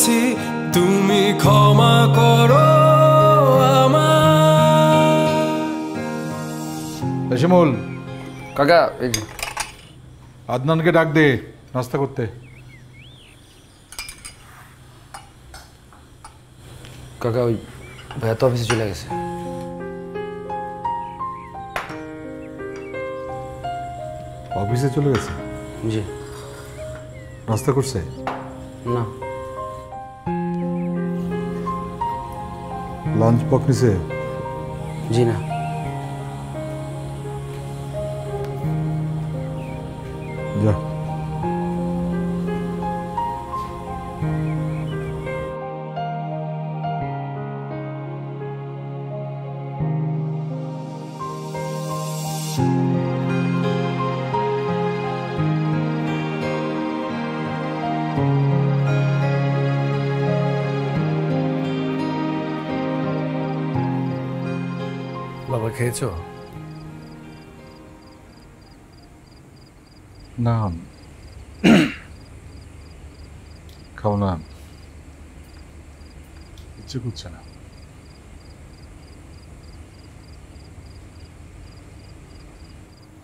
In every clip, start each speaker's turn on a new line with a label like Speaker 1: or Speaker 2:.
Speaker 1: করেছি, তুমি ক্ষমা করো আমায়।
Speaker 2: শিমুল
Speaker 3: কাকা,
Speaker 2: আদনানকে ডাক দে নাস্তা করতে।
Speaker 3: কাকা ওই ভাইয়া তো অফিসে চলে গেছে।
Speaker 2: অফিসে চলে গেছে?
Speaker 3: জি।
Speaker 2: নাস্তা করছে?
Speaker 3: না।
Speaker 2: লাঞ্চ বক্স নিছে?
Speaker 3: জি না।
Speaker 2: যা।
Speaker 1: বাবা খেয়েছো?
Speaker 2: না খাও না, ইচ্ছে করছে না।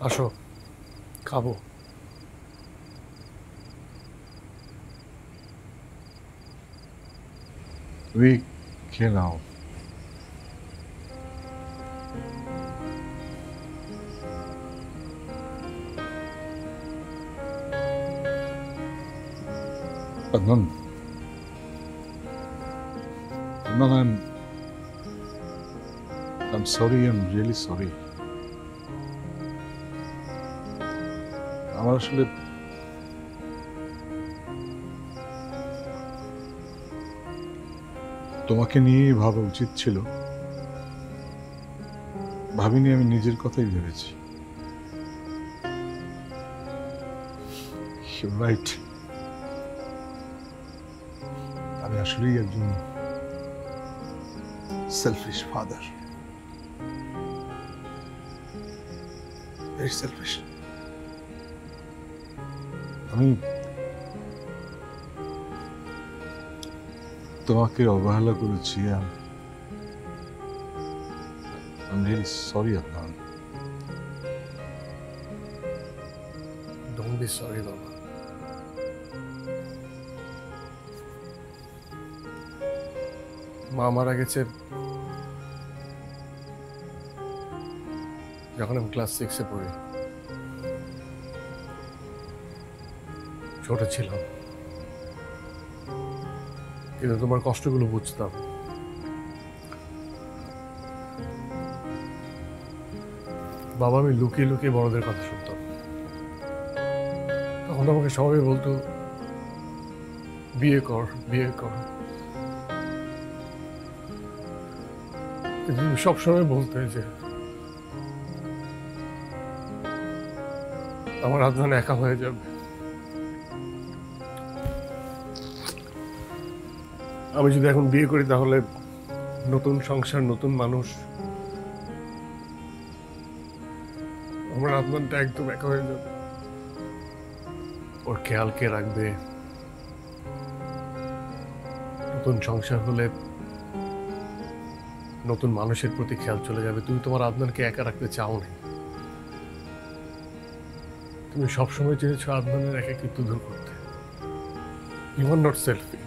Speaker 1: আসো খাবো।
Speaker 2: তুমি খেয়ে নাও। Adnan, I'm sorry, I'm really sorry. আমার আসলে তোমাকে নিয়ে ভাবা উচিত ছিল, ভাবিনি, আমি নিজের কথাই ভেবেছি। You're right. আমি আসলেই একজন সেলফিশ ফাদার, ভেরি সেলফিশ। আমি তোমাকে অবহেলা করেছি। I'm really sorry, Adnan.
Speaker 1: Don't be sorry, বাবা। মা মারা গেছে যখন আমি ক্লাস 6-এ পড়ি। ছোট ছিলাম, কিন্তু তোমার কষ্টগুলো বুঝতাম। বাবা, আমি লুকিয়ে লুকিয়ে বড়দের কথা শুনতাম। তখন আমাকে সবাই বলতো বিয়ে কর, বিয়ে কর। কিন্তু সবসময় বলতে যে আমার আদনান একা হয়ে যাবে। আমি যদি এখন বিয়ে করি তাহলে নতুন সংসার, নতুন মানুষ, আমার আদনানটা একদম একা হয়ে যাবে। ওর খেয়াল কে রাখবে? নতুন সংসার হলে নতুন মানুষের প্রতি খেয়াল চলে যাবে। তুমি তোমার আদনানকে একা রাখতে চাও না। তুমি সবসময় চেয়েছো আদনানের একাকিত্ব দূর করতে। You are not selfish.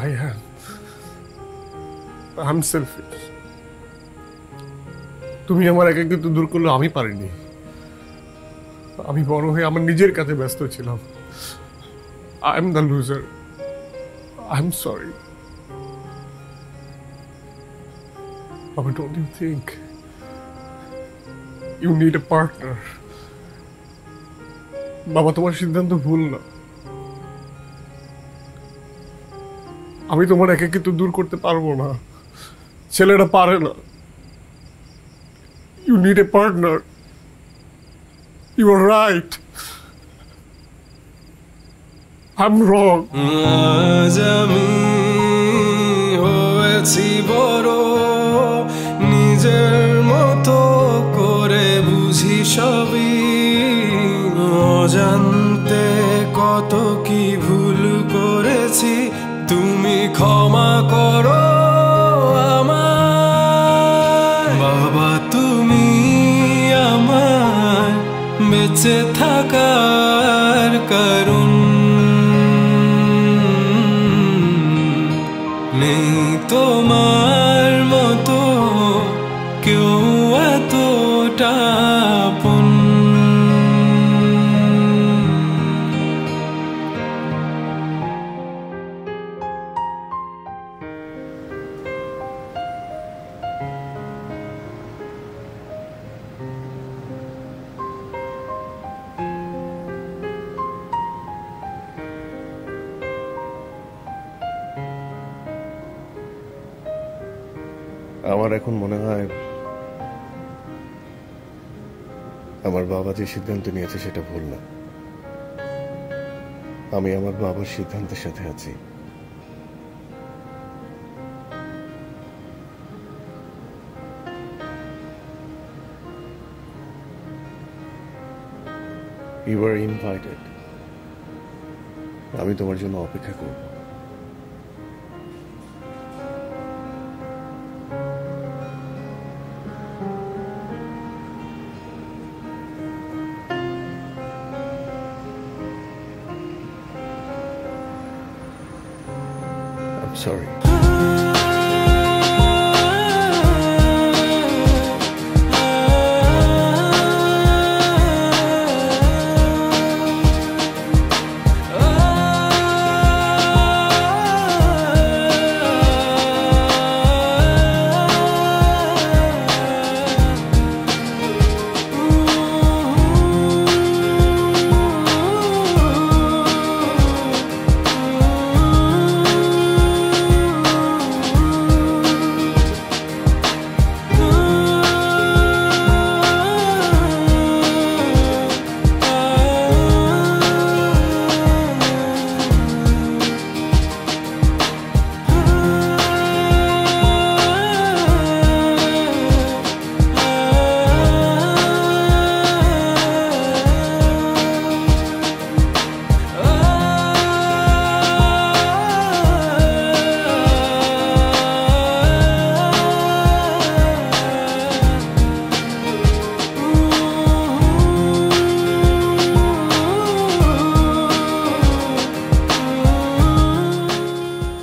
Speaker 1: I am. I'm selfish. তুমি আমার একাকিত্ব দূর করলে আমি পারিনি। আমি বড় হয়ে আমার নিজের কাজে ব্যস্ত ছিলাম। I am the loser. I'm sorry. But don't you think you need a partner? বাবা, তোমার সিদ্ধান্ত ভুল না। আমি তোমার একাকিত্ব দূর করতে পারবো না। ছেলেরা পারে না। You need a partner. You are right. I'm wrong.
Speaker 4: আজ আমি হয়েছি বড়, নিজের মতো করে বুঝি সবই, অজান্তে কত কি ভুল করে করেছি, তুমি ক্ষমা করো আমায়। বাবা তুমি আমার বেঁচে থাকার কারণ, নেই তোমার মতো কেউ এতটা আপন।
Speaker 1: আমার এখন মনে হয় আমার বাবা যে সিদ্ধান্ত নিয়েছে সেটা ভুল না। আমি আমার বাবার সিদ্ধান্তের সাথে আছি। You were invited. আমি তোমার জন্য অপেক্ষা করব। I'm sorry.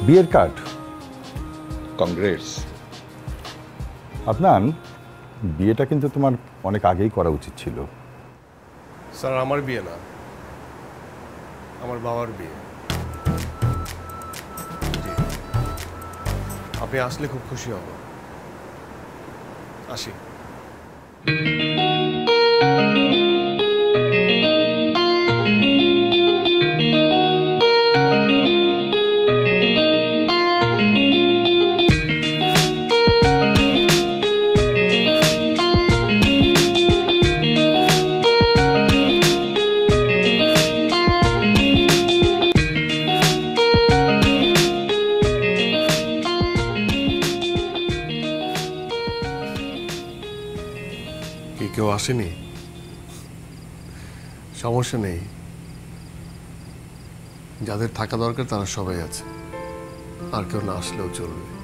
Speaker 2: বিয়ের কার্ড, কংগ্রেস। আদনান, বিয়েটা কিন্তু তোমার অনেক আগেই করা উচিত ছিল।
Speaker 1: স্যার আমার বিয়ে না, আমার বাবার বিয়ে। জি, আপনি আসলে খুব খুশি হব। আসি। কেউ আসেনি? সমস্যা নেই, যাদের থাকা দরকার তারা সবাই আছে, আর কেউ না আসলেও চলবে।